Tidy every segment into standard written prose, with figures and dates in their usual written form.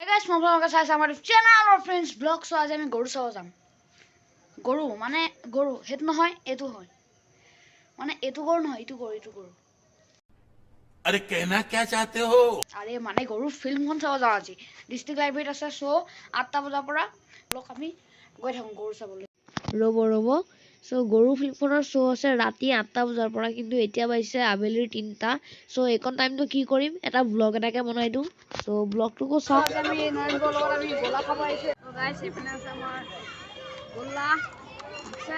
guys, মই আপোনালোকে চাইছে আমাৰ চেনেল Rafrin's ব্লগ। সো আজি আমি গৰু চাব যাম। গৰু মানে গৰু হেত নহয়, এটো হয় মানে এটো গৰু নহয়, ইটো গৰু। अरे कहना क्या चाहते हो? আৰে মানে গৰু ফিল্মখন চাব যাওঁ আজি। ডিস্ট্ৰিক্ট লাইব্ৰেৰীত আছে। সো 8টা বজাৰ পৰা ব্লগ আমি গৈ থাকোঁ গৰু চাবলৈ। ৰব সো গৰু ফিল্মখনৰ শো আছে ৰাতি 8টা বজাৰ পৰা, কিন্তু এতিয়া পাইছে আবেলিৰ 3টা। সো এইকন টাইমটো কি কৰিম, এটা ব্লগ এটাকে বনাই দিওঁ। সো ব্লগটোকো চাওক। আমি নয়নবৰ লগত আমি গোলা খাব আহিছে। তো গাইস এইপিনে আছে আমাৰ গোলা আছে,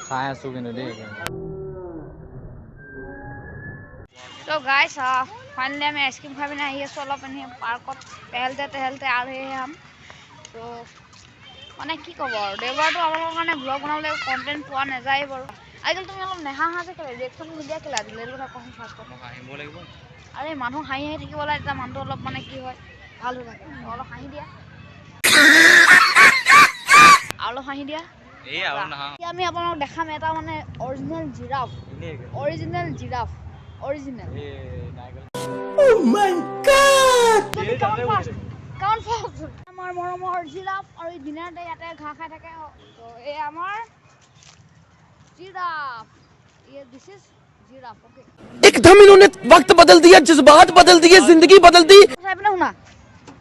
খাই আছো কিন্তু দেই। তো গাইস ফাইনালি আমি আইসক্রিম খাই পিনে আহি আছো অলপ এনে পাৰ্কত টেহেলতে আৰু আম। তো মানে কি ক'ব আৰু দেওবাৰটো আপোনালোকৰ কাৰণে ব্লগ বনাবলৈ কণ্টেণ্ট পোৱা নাযায় বাৰু। আজিকালি তুমি অলপ নেহাঁহা যে কেলে ৰিয়েকশ্যন নিদিয়া কেলে আজিকালি এইটো কথা কোৱাচোন ফাৰ্ষ্টত। হাঁহিব লাগিব। আৰে মানুহ হাঁহি থাকিব লাগে, তেতিয়া মানুহটো অলপ মানে কি হয় ভাল হৈ থাকে। অলপ হাঁহি দিয়া অলপ হাঁহি দিয়া। এই আৰু নাহা। এতিয়া আমি আপোনালোকক দেখাম এটা মানে original giraffe. Oh my God! আমাৰ মৰমৰ জিৰাফ আৰু দিনাৰতে ইয়াতে ঘাঁহ খাই থাকে। তো এই আমাৰ giraffe. This is giraffe. Okay, एकदम इन्होंने वक्त बदल दिया, जज्बात बदल दिए, जिंदगी बदल दी। শুনা,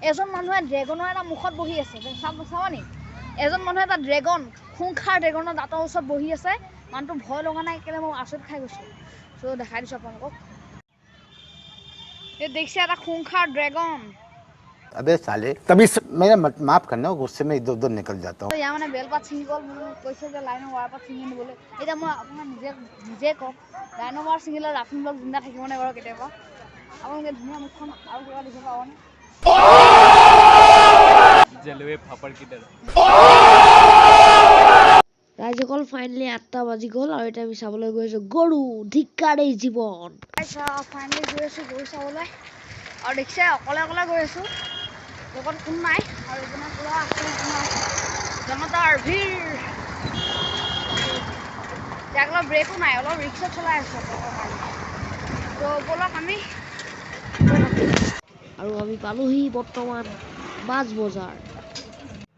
এজন মানুহে ড্ৰেগনৰ এটা মুখত বহি আছে। চাবানি, এজন মানুহে এটা ড্ৰেগন, খুংখাৰ ড্ৰেগনৰ দাঁতৰ ওচৰত বহি আছে। মানুহটো ভয় লগা নাই কেলে, মই আচৰিত খাই গৈছো। সো দেখাই দিছো আপোনালোকক। ये देखिए এটা खूंखार ड्रैगन। अबे साले तभी मेरा माफ करना, गुस्से में इधर उधर निकल जाता हूँ। তো ইয়া মানে বেলপাত ছিঙি গ'ল, মোক কৈছে যে লাইনৰ ৱায়াৰ পাত ছিঙি নিবলৈ। এতিয়া মই আপোনাক নিজে কওঁ, লাইনৰ ৱায়াৰ ছিঙিলে ৰাফিন ব্লগ জিন্দা থাকিব নে বাৰু কেতিয়াবা? আপোনালোকে ধুনীয়া মুখখন আৰু কিবা দেখিব পাবনে? জেলুৱে ফাপৰ কি দৰে। ৰাইজসকল ফাইনেলি 8টা বাজি গ'ল আৰু এতিয়া আমি চাবলৈ গৈ আছো গৰু ধিক্কাৰে জীৱন। ফাইনেলি গৈ আছো গৰু চাবলৈ আৰু দেখিছে অকলে গৈ আছো, লগত কোনো নাই। আৰু এইপিনে পুৰা আছে জনতাৰ ভিৰ। অলপ ব্ৰেকো নাই, অলপ ৰিক্সা চলাই আছো। তো বলক আমি আৰু আমি পালোহি বৰ্তমান মাছ বজাৰ।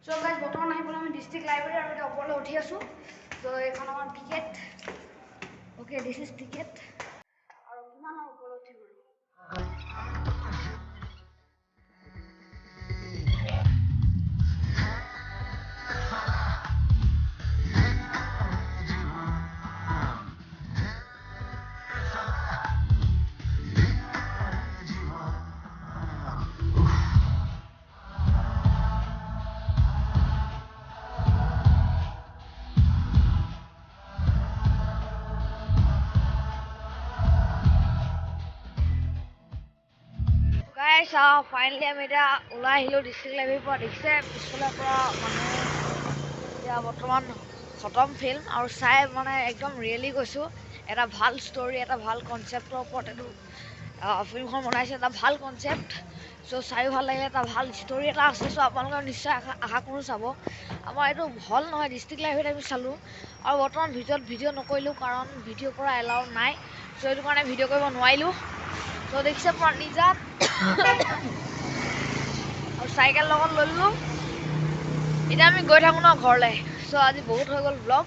সো গাইস বৰ্তমান আহি পেলাই আমি ডিস্ট্ৰিক্ট লাইব্ৰেৰী আৰু এটা ওপৰলৈ উঠি আছো। তো এইখন আমাৰ ticket. Okay, this is ticket. আৰু কিমান আৰু ওপৰলৈ উঠিব। গাইস ফাইনেলি আমি এতিয়া ওলাই আহিলো ডিস্ট্ৰিক্ট লাইব্ৰেৰীৰ পৰা। দেখিছে পিছফালৰ পৰা মানুহ এতিয়া বৰ্তমান খতম ফিল্ম আৰু চাই মানে একদম ৰিয়েলি কৈছোঁ, এটা ভাল ষ্টৰি, এটা ভাল কনচেপ্টৰ ওপৰত এইটো ফিল্মখন বনাইছে। এটা ভাল কনচেপ্ট, চ' চাইও ভাল লাগিলে। এটা ভাল ষ্টৰি এটা আছে। চ' আপোনালোকে নিশ্চয় আশা কৰোঁ চাব। আমাৰ এইটো হল নহয়, ডিস্ট্ৰিক্ট লাইব্ৰেৰীত আমি চালোঁ। আৰু বৰ্তমান ভিডিঅ' নকৰিলোঁ কাৰণ ভিডিঅ' কৰা এলাউ নাই। চ' সেইটো কাৰণে ভিডিঅ' কৰিব নোৱাৰিলোঁ। তো দেখিছে পুৰা নিজান আৰু চাইকেল লগত লৈ ললোঁ। এতিয়া আমি গৈ থাকোঁ ন ঘৰলৈ। চ' আজি বহুত হৈ গ'ল ব্লগ।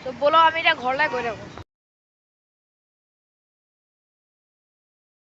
চ' ব'লক আমি এতিয়া ঘৰলৈ গৈ থাকোঁ।